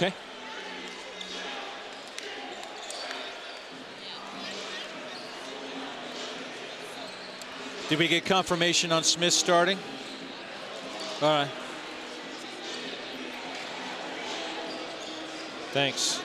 Okay. Did we get confirmation on Smith starting? All right. Thanks.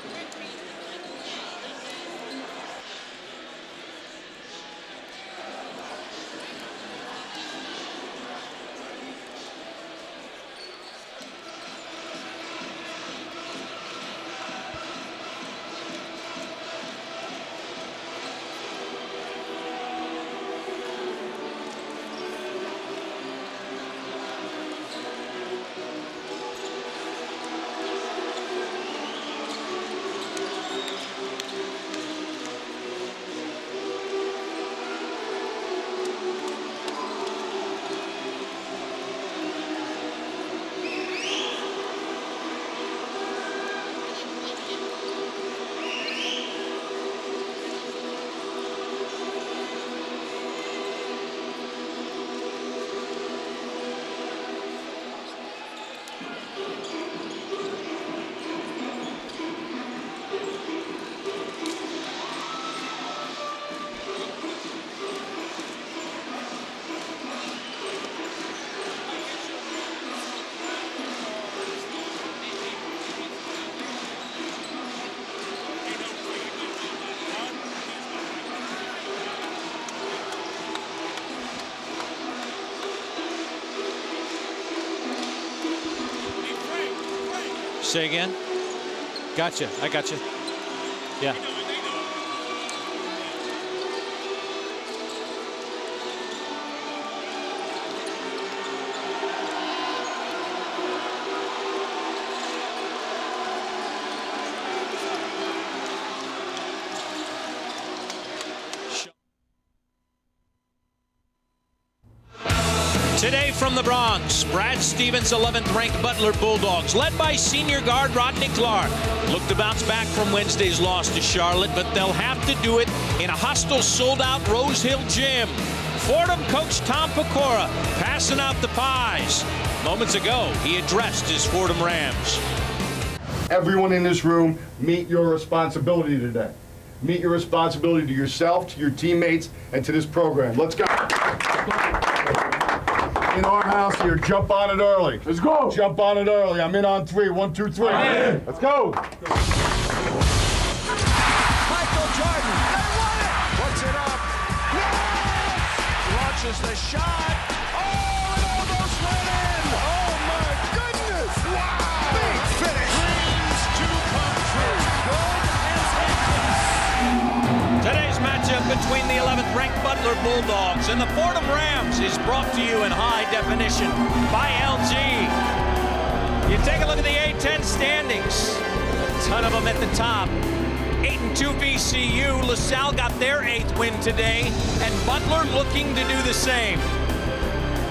Say again? Gotcha. I gotcha. Yeah. Today from the Bronx, Brad Stevens' 11th-ranked Butler Bulldogs, led by senior guard Rodney Clark, look to bounce back from Wednesday's loss to Charlotte, but they'll have to do it in a hostile, sold-out Rose Hill gym. Fordham coach Tom Pecora passing out the pies. Moments ago, he addressed his Fordham Rams. Everyone in this room, meet your responsibility today. Meet your responsibility to yourself, to your teammates, and to this program. Let's go. In our house here, jump on it early. Let's go. Jump on it early. I'm in on 3. 1, 2, 3. Let's go. Michael Jordan. They won it. Puts it up. Yes! Launches the shot. Oh, it almost went in. Oh, my goodness. Wow. Big finish. Dreams to come true. Good as Hankins. Today's matchup between the 11th-ranked Butler Bulldogs and the Fordham Rams is brought to you in high definition by LG. You take a look at the A10 standings. A ton of them at the top. 8-2 VCU. LaSalle got their 8th win today, and Butler looking to do the same.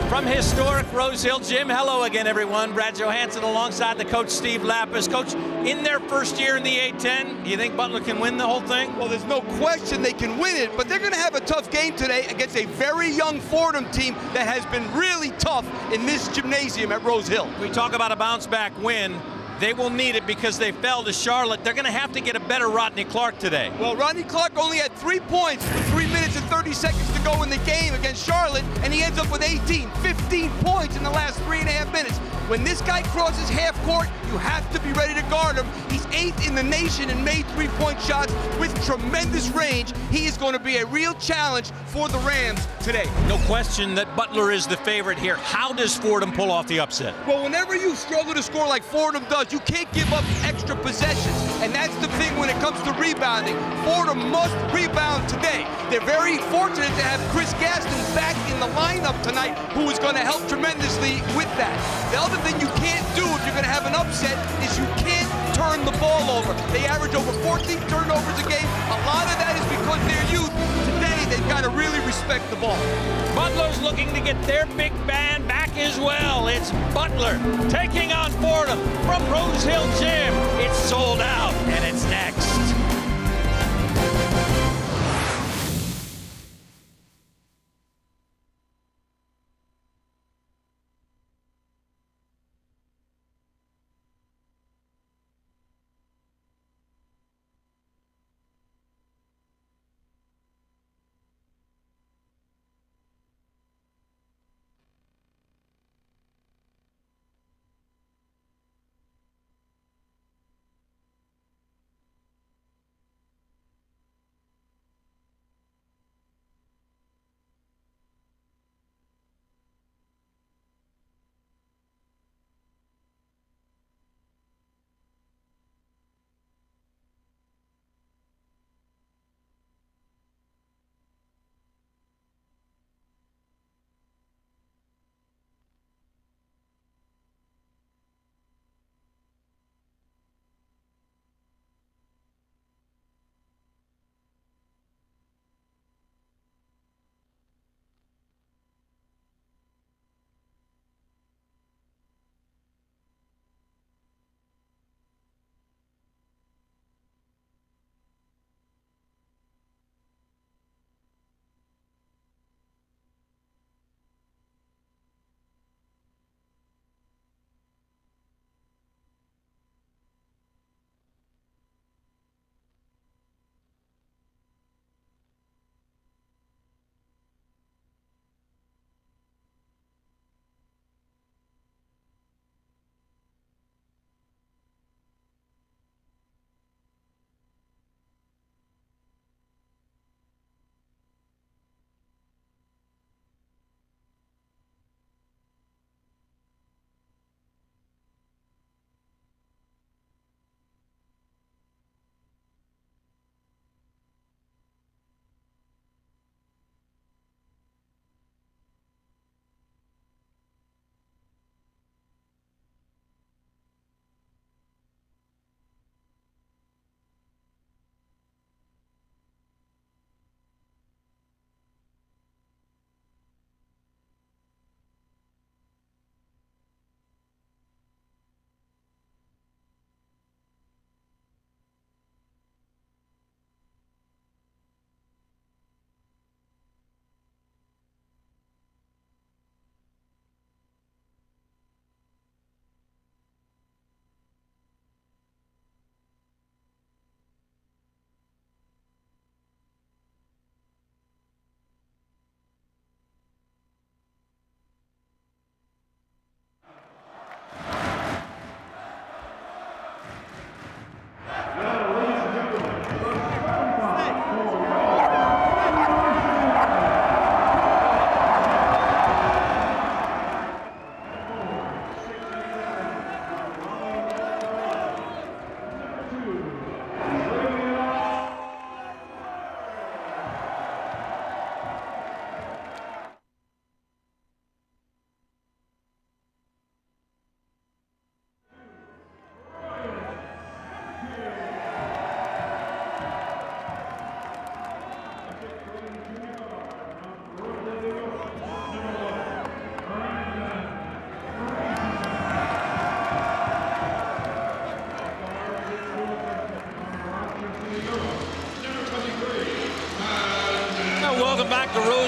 From historic Rose Hill Gym, hello again, everyone. Brad Johansson alongside the coach Steve Lapis. Coach, in their first year in the A10, do you think Butler can win the whole thing? Well, there's no question they can win it, but they're going to have a tough game today against a very young Fordham team that has been really tough in this gymnasium at Rose Hill. We talk about a bounce-back win. They will need it because they fell to Charlotte. They're going to have to get a better Rodney Clark today. Well, Rodney Clark only had 3 points with 3 minutes and 30 seconds to go in the game against Charlotte, and he ends up with 15 points in the last 3.5 minutes. When this guy crosses half court, you have to be ready to guard him. He's 8th in the nation and made 3-point shots with tremendous range. He is going to be a real challenge for the Rams today. No question that Butler is the favorite here. How does Fordham pull off the upset? Well, whenever you struggle to score like Fordham does, you can't give up extra possessions. And that's the thing when it comes to rebounding. Fordham must rebound today. They're very fortunate to have Chris Gaston back in the lineup tonight, who is going to help tremendously with that. The other thing you can't do if you're going to have an upset is you can't turn the ball over. They average over 14 turnovers a game. A lot of that is because they're youth. Today, they've got to really respect the ball. Butler's looking to get their big band back as well. It's Butler taking on Fordham from Rose Hill Gym. It's sold out, and it's next.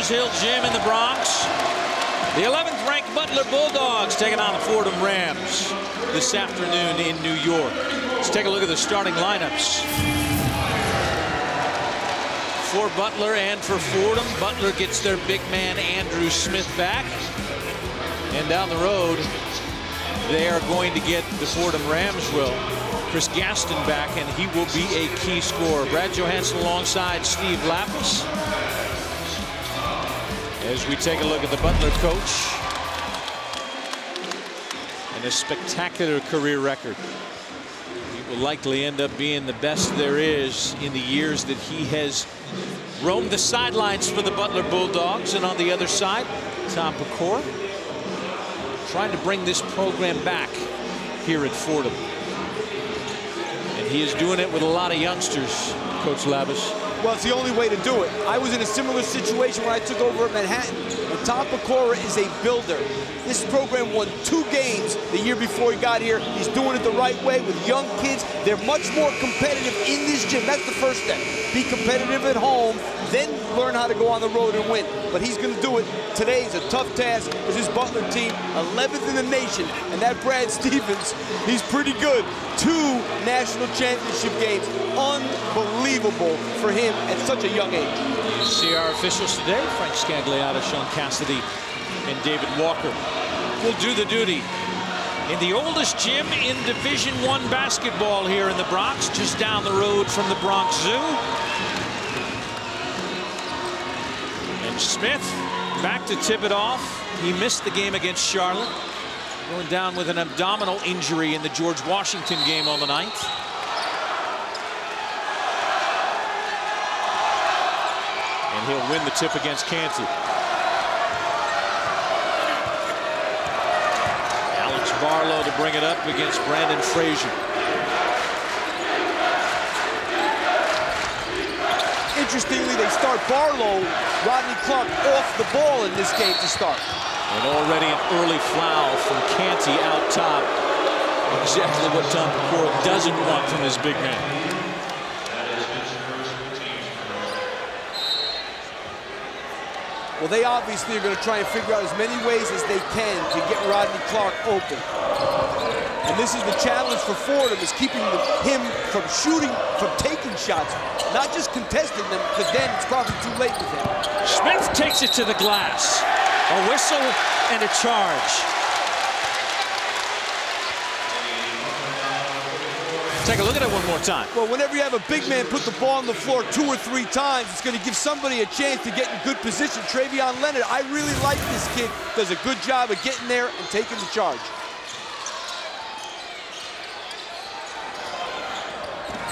Rose Hill Gym in the Bronx. The 11th ranked Butler Bulldogs taking on the Fordham Rams this afternoon in New York. Let's take a look at the starting lineups. For Butler and for Fordham, Butler gets their big man Andrew Smith back. And down the road, they are going to get the Fordham Rams will. Chris Gaston back, and he will be a key scorer. Brad Johansson alongside Steve Lapis. As we take a look at the Butler coach. And a spectacular career record. He will likely end up being the best there is in the years that he has roamed the sidelines for the Butler Bulldogs. And on the other side, Tom Pecora, trying to bring this program back here at Fordham. And he is doing it with a lot of youngsters, Coach Labus. Well, it's the only way to do it. I was in a similar situation when I took over at Manhattan. And Tom Pecora is a builder. This program won 2 games the year before he got here. He's doing it the right way with young kids. They're much more competitive in this gym. That's the first step. Be competitive at home, then learn how to go on the road and win. But he's going to do it. Today is a tough task because his Butler team, 11th in the nation. And that Brad Stevens, he's pretty good. 2 national championship games. Unbelievable for him at such a young age. You see our officials today, Frank Scagliotta, Sean Cassidy, and David Walker will do the duty in the oldest gym in Division I basketball here in the Bronx, just down the road from the Bronx Zoo. And Smith back to tip it off. He missed the game against Charlotte, going down with an abdominal injury in the George Washington game on the 9th. And he'll win the tip against Canty. Alex Barlow to bring it up against Brandon Frazier. Interestingly, they start Barlow, Rodney Clark off the ball in this game to start. And already an early foul from Canty out top. Exactly what Tom Pecora doesn't want from his big man. Well, they obviously are going to try and figure out as many ways as they can to get Rodney Clark open. And this is the challenge for Fordham, is keeping him from shooting, from taking shots, not just contesting them, because then it's probably too late with him. Smith takes it to the glass. A whistle and a charge. Take a look at it one more time. Well, whenever you have a big man put the ball on the floor 2 or 3 times, it's going to give somebody a chance to get in good position. Travion Leonard, I really like this kid. Does a good job of getting there and taking the charge.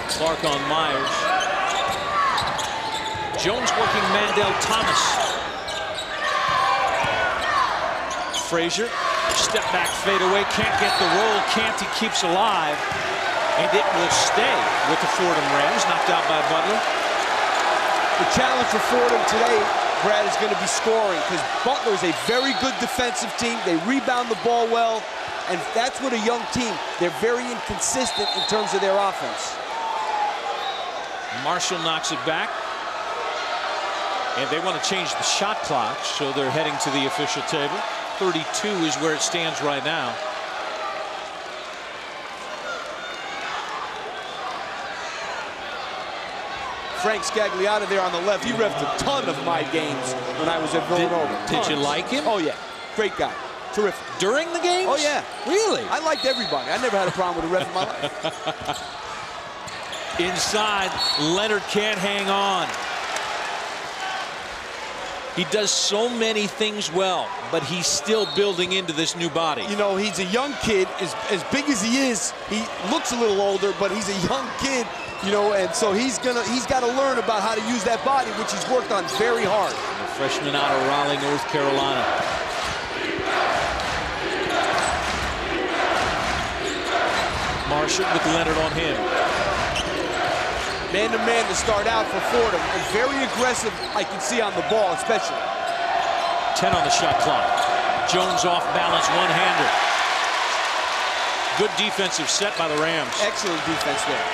Clark on Myers. Jones working Mandel Thomas. Frazier, step back, fade away, can't get the roll. Canty keeps alive. And it will stay with the Fordham Rams, knocked out by Butler. The challenge for Fordham today, Brad, is going to be scoring, because Butler is a very good defensive team. They rebound the ball well, and that's what a young team, they're very inconsistent in terms of their offense. Marshall knocks it back. And they want to change the shot clock, so they're heading to the official table. 32 is where it stands right now. Frank Scagliotta there on the left. He reffed a ton of my games when I was at Villanova. Did you like him? Oh, yeah. Great guy. Terrific. During the games? Oh, yeah. Really? I liked everybody. I never had a problem with a ref in my life. Inside, Leonard can't hang on. He does so many things well, but he's still building into this new body. You know, he's a young kid. As big as he is, he looks a little older, but he's a young kid. You know, and so he's got to learn about how to use that body, which he's worked on very hard. The freshman out of Raleigh, North Carolina. Marshall with Leonard on him. Man-to-man to start out for Fordham, and very aggressive, I can see on the ball, especially. 10 on the shot clock. Jones off balance, one-hander. Good defensive set by the Rams. Excellent defense there.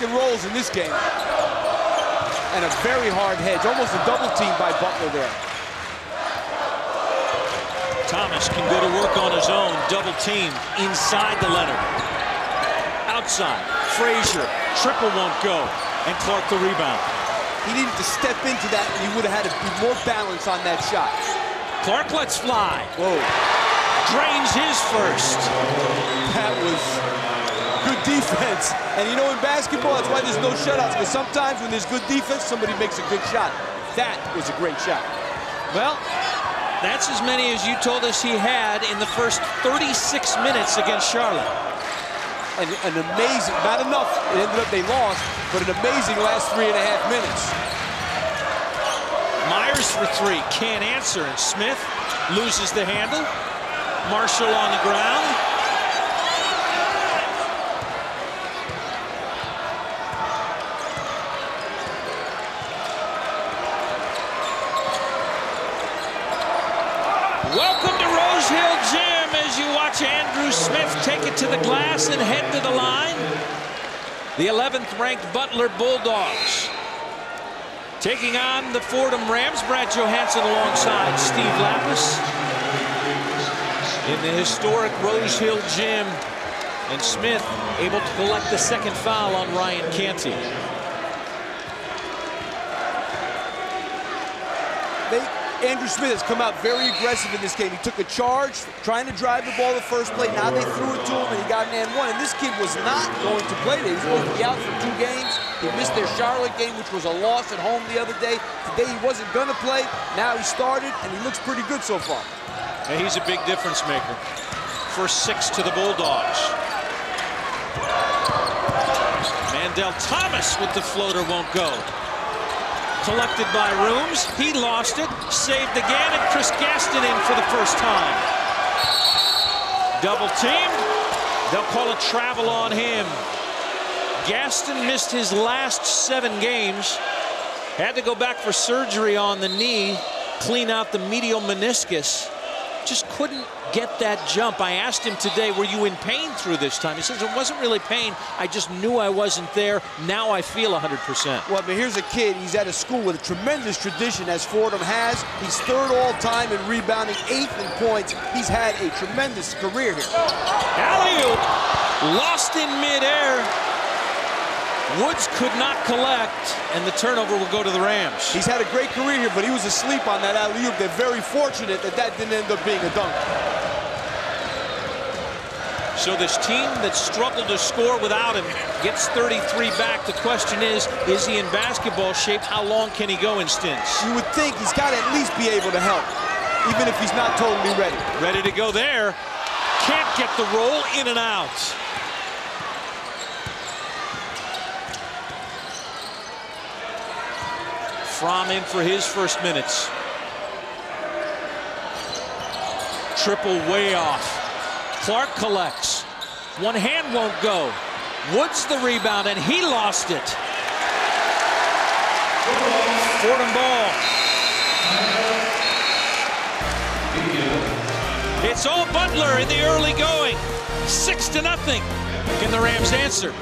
and rolls in this game. And a very hard hedge, almost a double team by Butler there. Thomas can go to work on his own, double team inside the letter. Outside, Frazier, triple won't go, and Clark the rebound. He needed to step into that, and he would have had to be more balanced on that shot. Clark lets fly. Whoa. Drains his first. That was good defense. And you know, in basketball, that's why there's no shutouts, because sometimes when there's good defense, somebody makes a good shot. That was a great shot. Well, that's as many as you told us he had in the first 36 minutes against Charlotte. And an amazing, not enough, it ended up they lost, but an amazing last 3.5 minutes. Myers for three, can't answer, and Smith loses the handle. Marshall on the ground. Welcome to Rose Hill Gym as you watch Andrew Smith take it to the glass and head to the line. The 11th ranked Butler Bulldogs taking on the Fordham Rams. Brad Johansson alongside Steve Lapis in the historic Rose Hill Gym, and Smith able to collect the second foul on Ryan Canty. Andrew Smith has come out very aggressive in this game. He took a charge, trying to drive the ball the first play. Now they threw it to him, and he got an and one. And this kid was not going to play today. He was supposed to be out for 2 games. He missed their Charlotte game, which was a loss at home the other day. Today he wasn't going to play. Now he started, and he looks pretty good so far. And he's a big difference maker. First 6 to the Bulldogs. Mandel Thomas with the floater won't go. Collected by Rooms. He lost it. Saved again, and Chris Gaston in for the first time. Double teamed. They'll call a travel on him. Gaston missed his last 7 games. Had to go back for surgery on the knee, clean out the medial meniscus. Just couldn't get that jump. I asked him today, were you in pain through this time? He says, it wasn't really pain. I just knew I wasn't there. Now I feel 100%. Well, but here's a kid. He's at a school with a tremendous tradition, as Fordham has. He's 3rd all-time in rebounding, 8th in points. He's had a tremendous career here. Alley-oop, lost in midair. Woods could not collect, and the turnover will go to the Rams. He's had a great career here, but he was asleep on that alley-oop. They're very fortunate that that didn't end up being a dunk. So this team that struggled to score without him gets 33 back. The question is he in basketball shape? How long can he go in stints? You would think he's got to at least be able to help, even if he's not totally ready. Ready to go there. Can't get the roll, in and out. Fromm in for his first minutes. Triple way off. Clark collects. One hand won't go. Woods the rebound, and he lost it. Fordham ball. It's all Butler in the early going. 6-0. Can the Rams answer?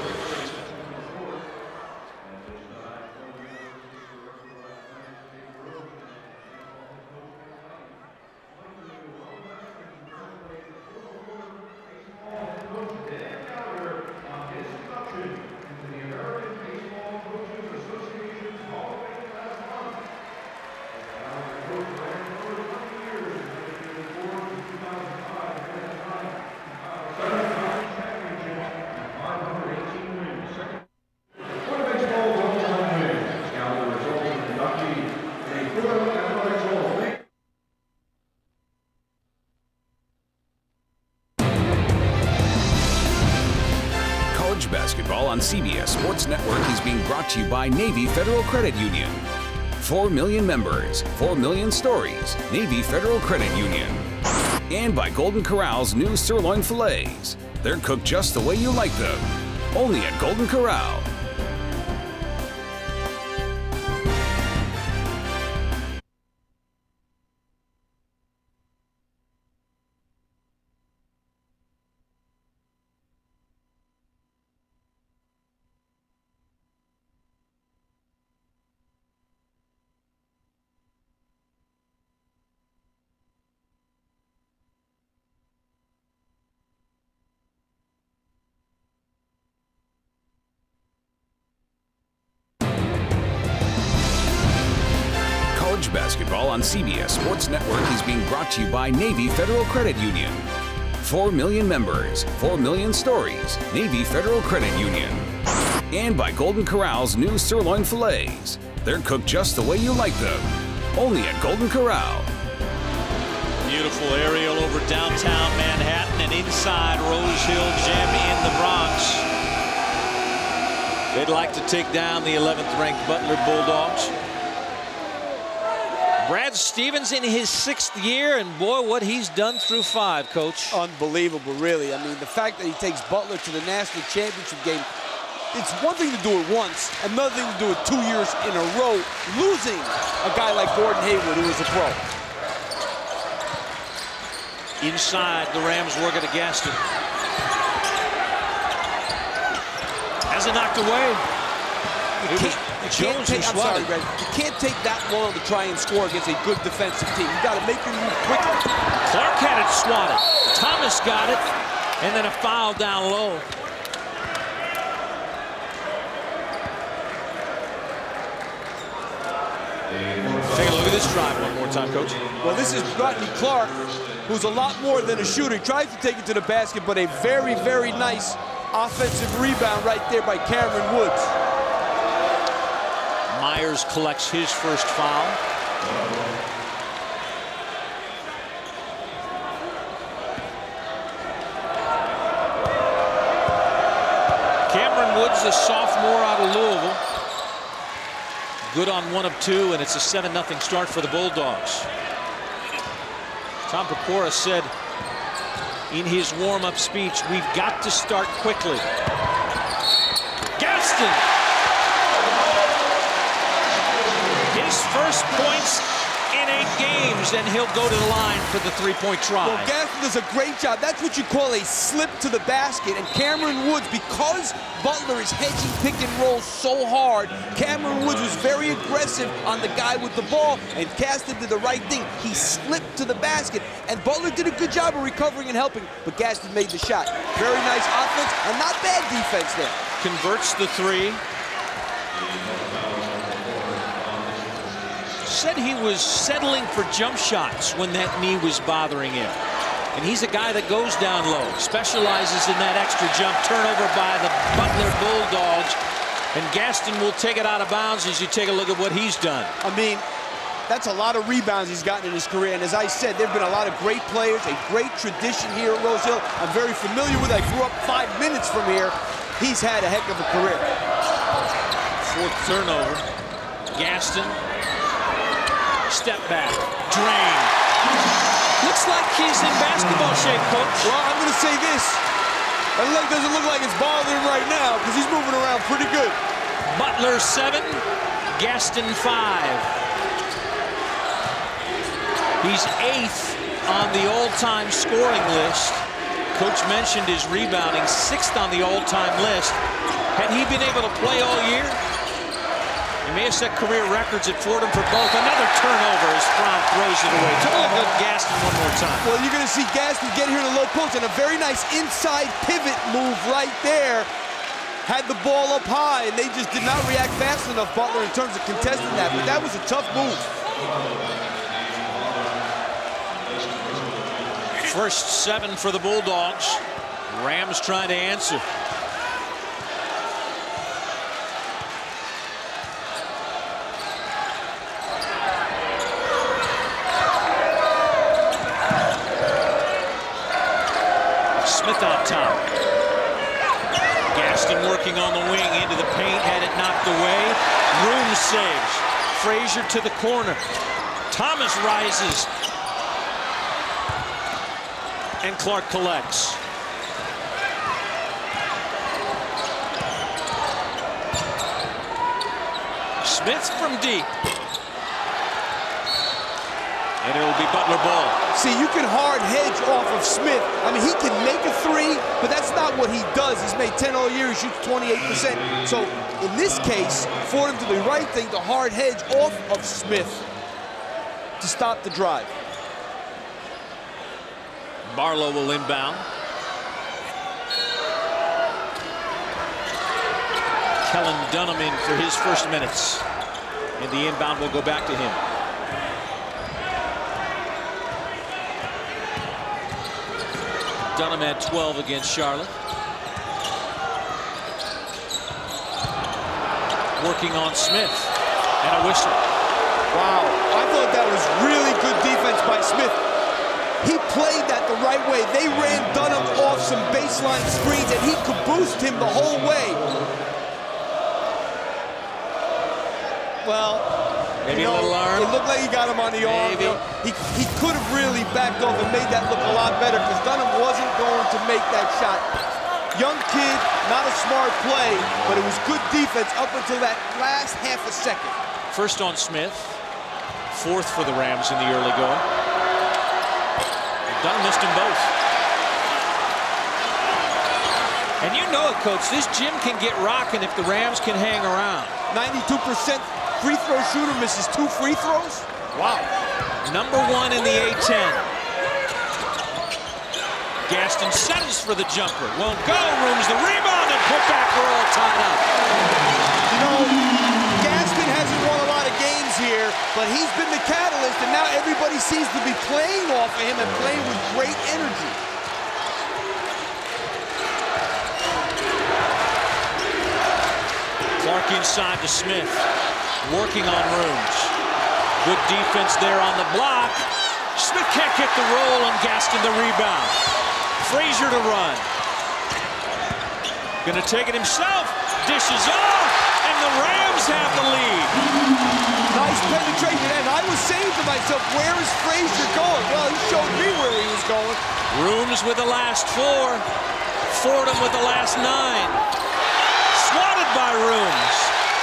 Basketball on CBS Sports Network is being brought to you by Navy Federal Credit Union. 4 million members, 4 million stories. Navy Federal Credit Union. And by Golden Corral's new sirloin fillets. They're cooked just the way you like them. Only at Golden Corral. basketball on CBS Sports Network is being brought to you by Navy Federal Credit Union. 4 million members, 4 million stories. Navy Federal Credit Union. And by Golden Corral's new sirloin fillets. They're cooked just the way you like them. Only at Golden Corral. Beautiful aerial over downtown Manhattan and inside Rose Hill Gym in the Bronx. They'd like to take down the 11th ranked Butler Bulldogs. Brad Stevens in his 6th year, and boy, what he's done through 5, Coach. Unbelievable, really. I mean, the fact that he takes Butler to the national championship game, it's one thing to do it once, another thing to do it 2 years in a row, losing a guy like Gordon Hayward, who was a pro. Inside, the Rams work it to Gaston. Has it knocked away. You can't take that long to try and score against a good defensive team. You got to make your move quickly. Clark had it swatted. Thomas got it, and then a foul down low. Take a look at this drive one more time, Coach. Well, this is Rodney Clark, who's a lot more than a shooter. He tries to take it to the basket, but a very, very nice offensive rebound right there by Cameron Woods. Myers collects his first foul. Cameron Woods, a sophomore out of Louisville. Good on 1 of 2, and it's a 7-0 start for the Bulldogs. Tom Pecora said in his warm-up speech, we've got to start quickly. Gaston! His first points in 8 games, and he'll go to the line for the 3-point try. Well, Gaston does a great job. That's what you call a slip to the basket. And Cameron Woods, because Butler is hedging pick and roll so hard, Cameron Woods was very aggressive on the guy with the ball, and Gaston did the right thing. He slipped to the basket, and Butler did a good job of recovering and helping, but Gaston made the shot. Very nice offense, and not bad defense there. Converts the 3. Said he was settling for jump shots when that knee was bothering him. And he's a guy that goes down low, specializes in that extra jump. Turnover by the Butler Bulldogs. And Gaston will take it out of bounds as you take a look at what he's done. I mean, that's a lot of rebounds he's gotten in his career. And as I said, there have been a lot of great players, a great tradition here at Rose Hill. I'm very familiar with it. I grew up 5 minutes from here. He's had a heck of a career. 4th turnover. Gaston. Step back. Drain. Looks like he's in basketball shape, Coach. Well, I'm going to say this. That leg doesn't look like it's bothering him right now because he's moving around pretty good. Butler 7, Gaston 5. He's 8th on the all-time scoring list. Coach mentioned his rebounding, 6th on the all-time list. Had he been able to play all year, he may have set career records at Fordham for both. Another turnover as Fromm throws it away. Take a look at Gaston one more time. Well, you're going to see Gaston get here in the low post, and a very nice inside pivot move right there. Had the ball up high, and they just did not react fast enough, Butler, in terms of contesting that. But that was a tough move. First 7 for the Bulldogs. Rams trying to answer. Smith on top. Gaston working on the wing into the paint, had it knocked away. Room saves. Frazier to the corner. Thomas rises. And Clark collects. Smith from deep. And it'll be Butler ball. See, you can hard hedge off of Smith. I mean, he can make a 3, but that's not what he does. He's made 10 all year. He shoots 28%. So in this case, Fordham did the right thing to hard hedge off of Smith to stop the drive. Barlow will inbound. Kellen Dunham in for his first minutes. And the inbound will go back to him. Dunham had 12 against Charlotte. Working on Smith. And a whistle. Wow, I thought that was really good defense by Smith. He played that the right way. They ran Dunham off some baseline screens, and he caboosed him the whole way. Well, maybe a little arm. It looked like he got him on the arm. Maybe. He could have really backed off and made that look a lot better, because Dunham wasn't going to make that shot. Young kid, not a smart play, but it was good defense up until that last half a second. First on Smith. Fourth for the Rams in the early going. Dunham missed them both. And you know it, Coach. This gym can get rocking if the Rams can hang around. 92% free throw shooter misses 2 free throws? Wow. Number 1 in the A-10. Gaston settles for the jumper. Won't go. Rooms the rebound and put back. We're all tied up. You know, Gaston hasn't won a lot of games here, but he's been the catalyst, and now everybody seems to be playing off of him and playing with great energy. Clark inside to Smith. Working on Rooms. Good defense there on the block. Smith can't get the roll, and Gaston the rebound. Frazier to run. Gonna take it himself. Dishes off, and the Rams have the lead. Nice penetration, and I was saying to myself, where is Frazier going? Well, he showed me where he was going. Rooms with the last 4. Fordham with the last 9. Swatted by Rooms.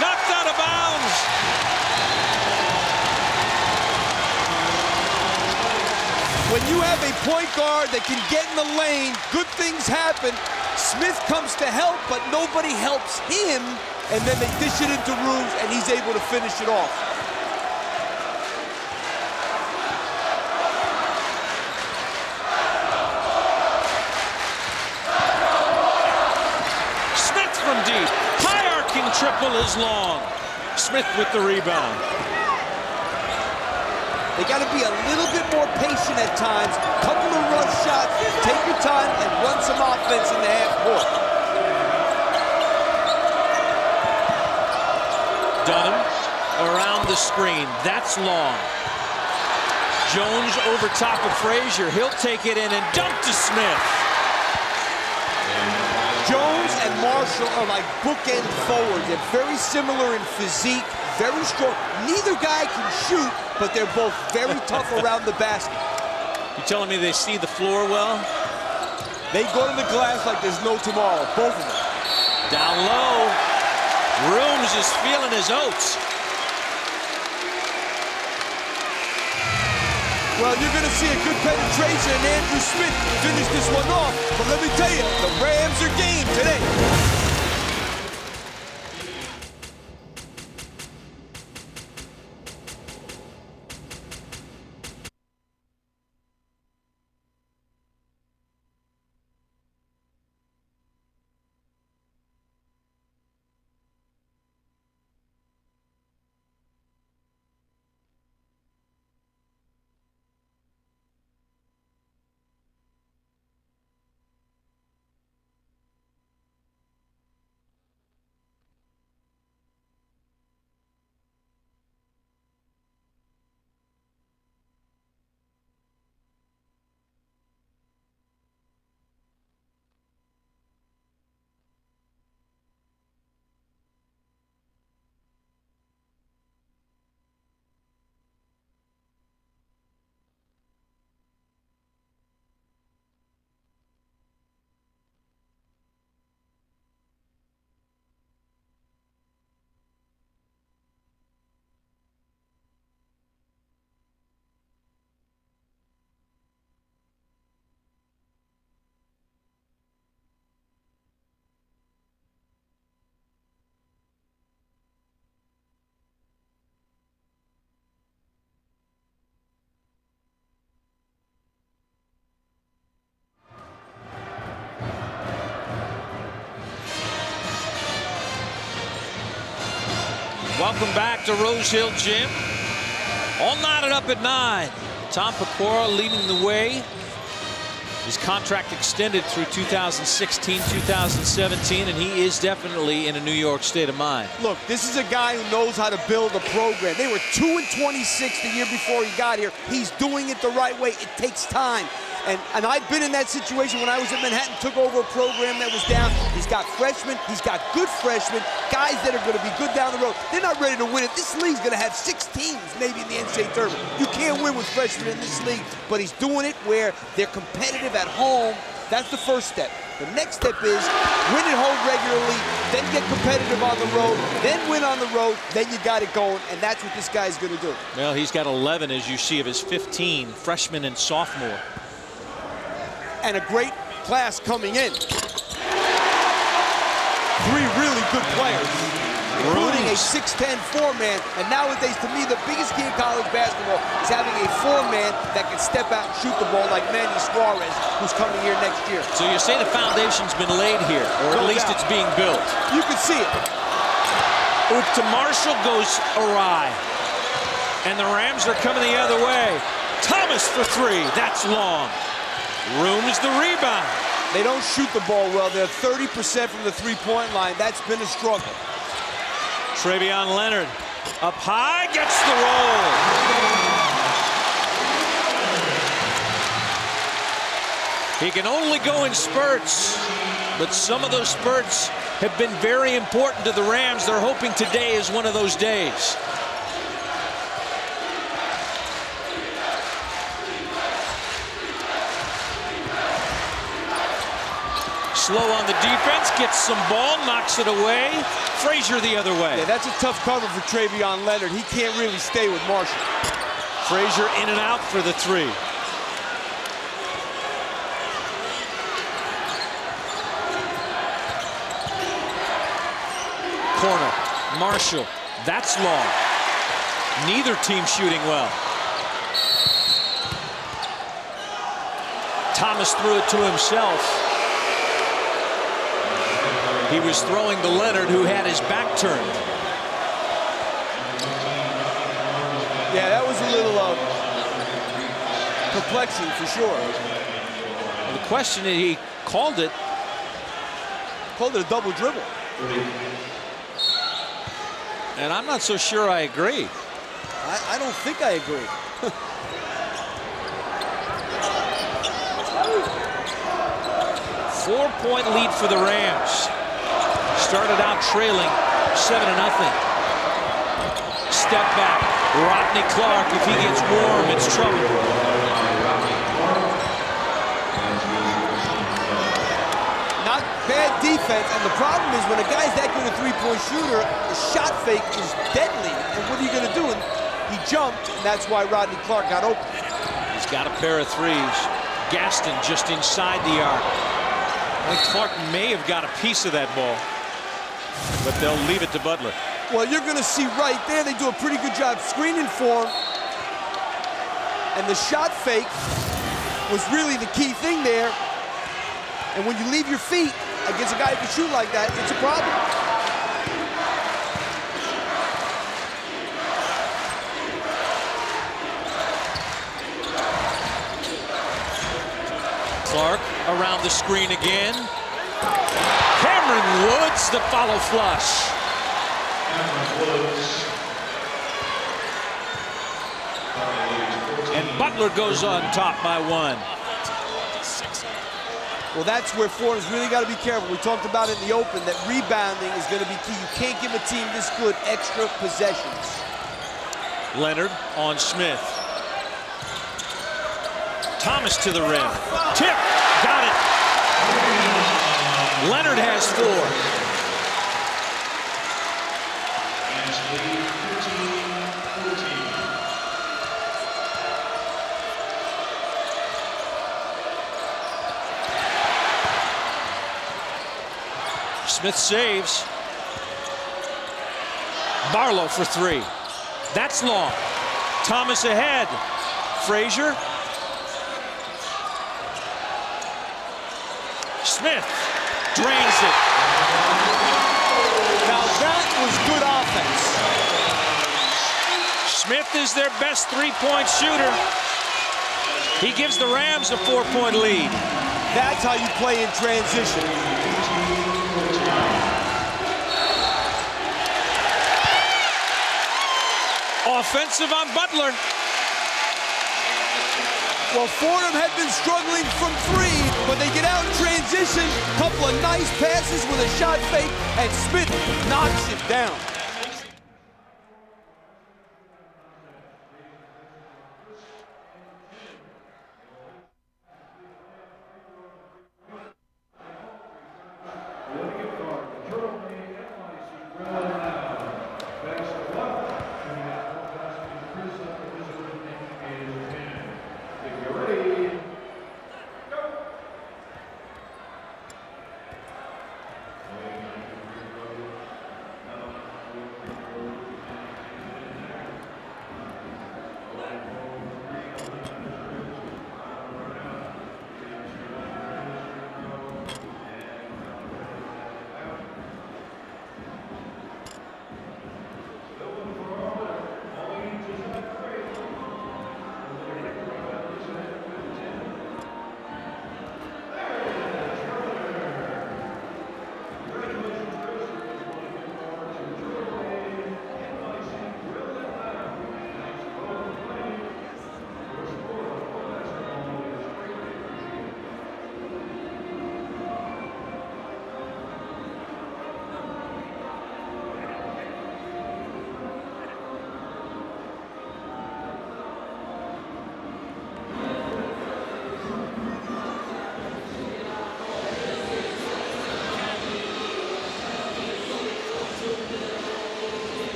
Knocked out of bounds. When you have a point guard that can get in the lane, good things happen. Smith comes to help, but nobody helps him, and then they dish it into Rooms, and he's able to finish it off. Smith from deep. High arcing triple is long. Smith with the rebound. They got to be a little bit more patient at times. Couple of rough shots, take your time, and run some offense in the half court. Dunham around the screen. That's long. Jones over top of Frazier. He'll take it in and dump to Smith. Jones and Marshall are like bookend forwards. They're very similar in physique, very strong. Neither guy can shoot, but they're both very tough around the basket. You telling me they see the floor well? They go to the glass like there's no tomorrow, both of them. Down low. Rooms is feeling his oats. Well, you're going to see a good penetration, and Andrew Smith finished this one off. But let me tell you, the Rams are game today. Welcome back to Rose Hill Gym. All knotted up at 9. Tom Pecora leading the way. His contract extended through 2016, 2017, and he is definitely in a New York state of mind. Look, this is a guy who knows how to build a program. They were 2-26 the year before he got here. He's doing it the right way. It takes time. And I've been in that situation when I was at Manhattan, took over a program that was down. He's got freshmen, he's got good freshmen, guys that are going to be good down the road. They're not ready to win it. This league's going to have 6 teams maybe in the NCAA tournament. You can't win with freshmen in this league, but he's doing it where they're competitive at home. That's the first step. The next step is win at home regularly, then get competitive on the road, then win on the road, then you got it going, and that's what this guy's going to do. Well, he's got 11, as you see, of his 15 freshman and sophomore. And a great class coming in. 3 really good players, including a 6'10" 4-man. And nowadays, to me, the biggest key in college basketball is having a 4-man that can step out and shoot the ball like Manny Suarez, who's coming here next year. So you say the foundation's been laid here, or at least it's being built. You can see it. Oop to Marshall goes awry. And the Rams are coming the other way. Thomas for 3. That's long. Rooms the rebound. They don't shoot the ball well. They're 30% from the 3-point line. That's been a struggle. Travion Leonard up high, gets the roll. He can only go in spurts, but some of those spurts have been very important to the Rams. They're hoping today is one of those days. Slow on the defense, gets some ball, knocks it away. Frazier the other way. Yeah, that's a tough cover for Travion Leonard. He can't really stay with Marshall. Frazier in and out for the 3. Corner, Marshall, that's long. Neither team shooting well. Thomas threw it to himself. He was throwing to Leonard, who had his back turned. Yeah, that was a little perplexing for sure. The question is, he called it a double dribble. And I'm not so sure I agree. I don't think I agree. Four-point lead for the Rams. Started out trailing 7-0. Step back. Rodney Clark, if he gets warm, it's trouble. Not bad defense, and the problem is when a guy's that good a 3-point shooter, the shot fake is deadly. And what are you going to do? And he jumped, and that's why Rodney Clark got open. He's got a pair of 3s. Gaston just inside the arc. I think Clark may have got a piece of that ball, but they'll leave it to Butler. Well, you're going to see right there, they do a pretty good job screening for him. And the shot fake was really the key thing there. And when you leave your feet against a guy who can shoot like that, it's a problem. Clark around the screen again. Cameron Woods, the follow flush. And Butler goes on top by 1. Well, that's where Fordham's really got to be careful. We talked about it in the open that rebounding is going to be key. You can't give a team this good extra possessions. Leonard on Smith. Thomas to the rim. Tip, got it. Leonard has 4. Smith saves. Barlow for 3. That's long. Thomas ahead. Frazier. Smith drains it. Now that was good offense. Smith is their best 3-point shooter. He gives the Rams a 4-point lead. That's how you play in transition. Offensive on Butler. Well, Fordham had been struggling from three, but they get out in transition. Couple of nice passes with a shot fake, and Smith knocks it down.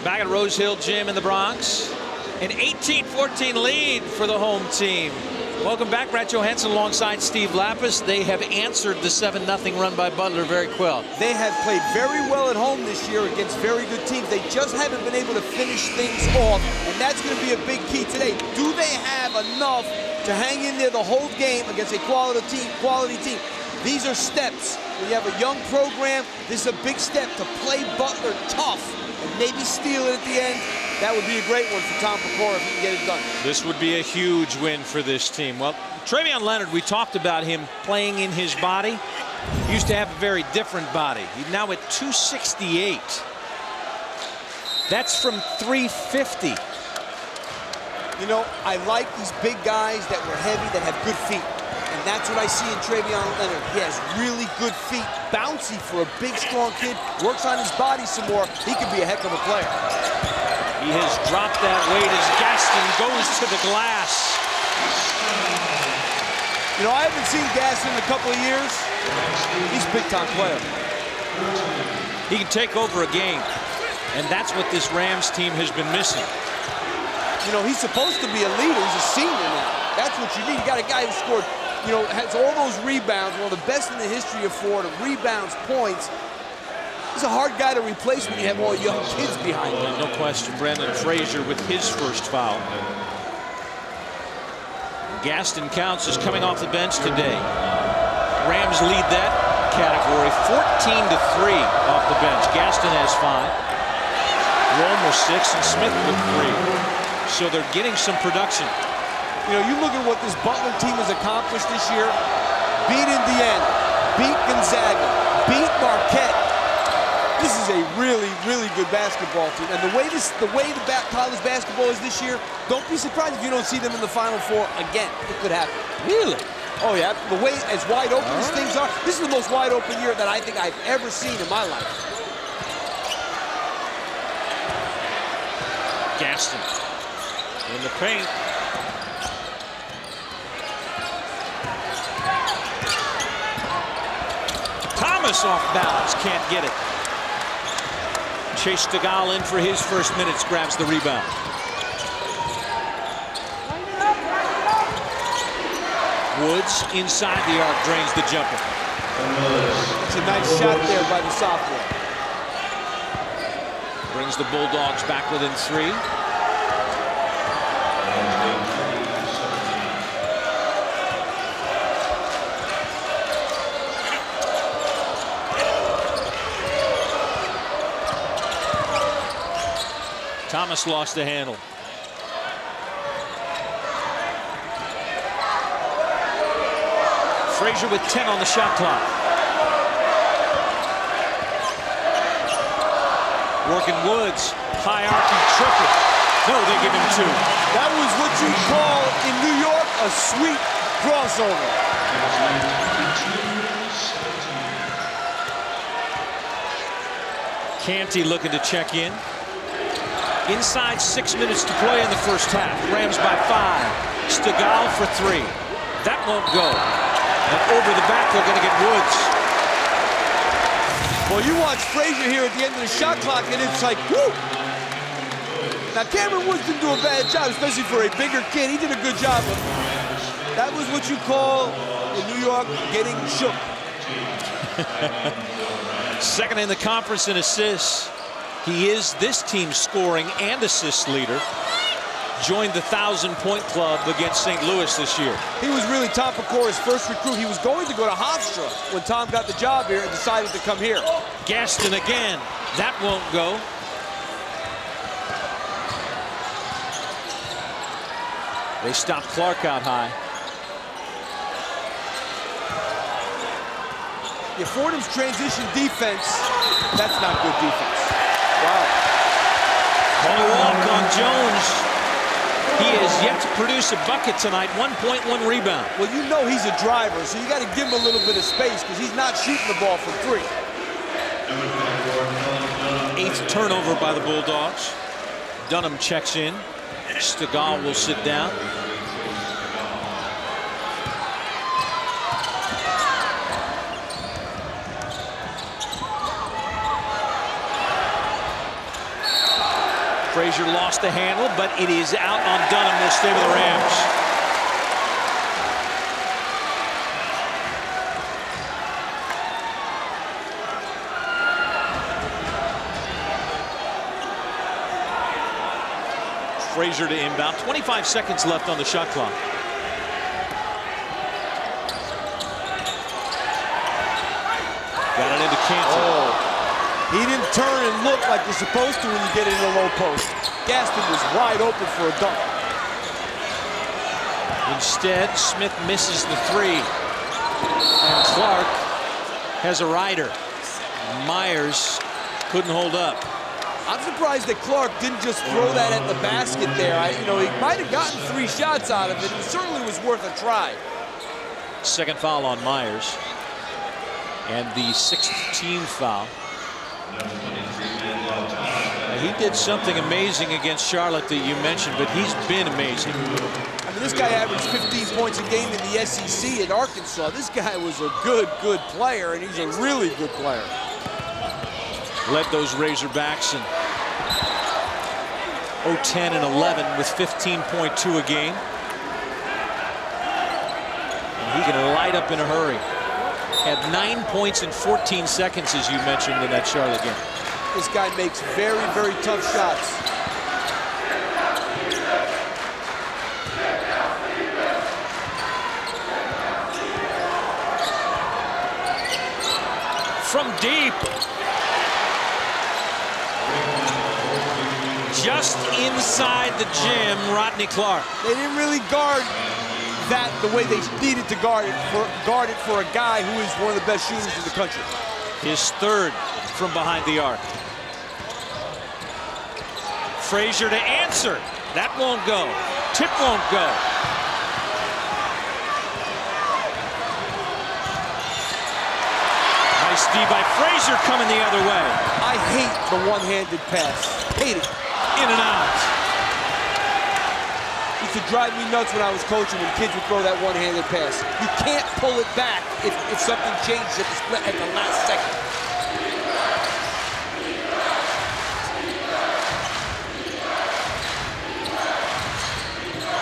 Back at Rose Hill Gym in the Bronx. An 18-14 lead for the home team. Welcome back, Brett Johansson alongside Steve Lapis. They have answered the 7-0 run by Butler very well. They have played very well at home this year against very good teams. They just haven't been able to finish things off, and that's going to be a big key today. Do they have enough to hang in there the whole game against a quality team? These are steps. When you have a young program, this is a big step to play Butler tough and maybe steal it at the end. That would be a great one for Tom Pecora if he can get it done. This would be a huge win for this team. Well, Travion Leonard, we talked about him playing in his body. He used to have a very different body. He's now at 268. That's from 350. You know, I like these big guys that were heavy, that have good feet. And that's what I see in Travion Leonard. He has really good feet, bouncy for a big, strong kid, works on his body some more. He could be a heck of a player. He has dropped that weight as Gaston goes to the glass. You know, I haven't seen Gaston in a couple of years. He's a big-time player. He can take over a game, and that's what this Rams team has been missing. You know, he's supposed to be a leader. He's a senior now. That's what you need. You got a guy who scored, you know, has all those rebounds, one of the best in the history of Fordham, rebounds, points. He's a hard guy to replace when you have all young kids behind him. No question, Brandon Frazier with his first foul. Gaston Counts is coming off the bench today. Rams lead that category 14-3 off the bench. Gaston has 5. Rome was 6 and Smith with 3. So they're getting some production. You know, you look at what this Butler team has accomplished this year. Beat Indiana, beat Gonzaga, beat Marquette. This is a really, really good basketball team. And the way the college basketball is this year, don't be surprised if you don't see them in the Final Four again. It could happen. Really? Oh, yeah. The way as wide open as things are, this is the most wide open year that I think I've ever seen in my life. Gaston in the paint. Thomas off balance, can't get it. Chase Stegall in for his first minutes, grabs the rebound. Woods inside the arc, drains the jumper. It's a nice shot there by the sophomore. Brings the Bulldogs back within 3. Thomas lost the handle. Frazier with 10 on the shot clock. Working Woods. High arcing triple. No, they give him 2. That was what you call in New York a sweet crossover. Canty looking to check in. Inside 6 minutes to play in the first half. Rams by 5. Stegall for 3. That won't go. And over the back, they're going to get Woods. Well, you watch Frazier here at the end of the shot clock, and it's like, whoo! Now, Cameron Woods didn't do a bad job, especially for a bigger kid. He did a good job. But that was what you call, in New York, getting shook. Second in the conference in assists. He is this team's scoring and assist leader. Joined the 1,000-point club against St. Louis this year. He was really top of Cora's first recruit. He was going to go to Hofstra when Tom got the job here and decided to come here. Gaston again. That won't go. They stop Clark out high. Yeah, Fordham's transition defense, that's not good defense. Wow. On a walk on Jones. He has yet to produce a bucket tonight. 1.1 rebound. Well, you know he's a driver, so you got to give him a little bit of space because he's not shooting the ball from 3. 8th turnover by the Bulldogs. Dunham checks in. Stegall will sit down. Frazier lost the handle, but it is out on Dunham. Will stay with the Rams. Frazier to inbound. 25 seconds left on the shot clock. Got it into Canty. Oh. He didn't turn and look like you're supposed to when you get into the low post. Gaston was wide open for a dunk. Instead, Smith misses the 3. And Clark has a rider. Myers couldn't hold up. I'm surprised that Clark didn't just throw that at the basket there. He might have gotten 3 shots out of it. It certainly was worth a try. Second foul on Myers. And the 6th team foul. He did something amazing against Charlotte that you mentioned, but he's been amazing. I mean, this guy averaged 15 points a game in the SEC at Arkansas. This guy was a good player, and he's a really good player. Led those Razorbacks in 0-10 and 11 with 15.2 a game. And he can light up in a hurry. Had 9 points in 14 seconds, as you mentioned, in that Charlotte game. This guy makes very, very tough shots. From deep. Just inside the gym, Rodney Clark. They didn't really guard that the way they needed to guard it for a guy who is one of the best shooters in the country. His 3rd from behind the arc. Frazier to answer. That won't go. Tip won't go. Nice D by Frazier coming the other way. I hate the one-handed pass. Hate it. In and out. It used to drive me nuts when I was coaching when kids would throw that one-handed pass. You can't pull it back if something changes at the last second.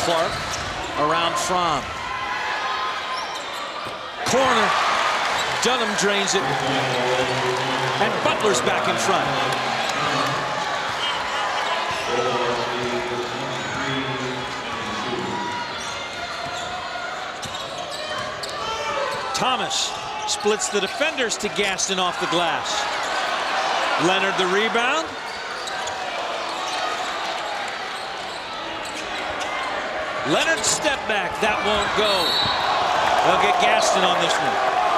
Clark around Fromm. Corner. Dunham drains it. And Butler's back in front. Thomas splits the defenders to Gaston off the glass. Leonard the rebound. Leonard step back. That won't go. They'll get Gaston on this one.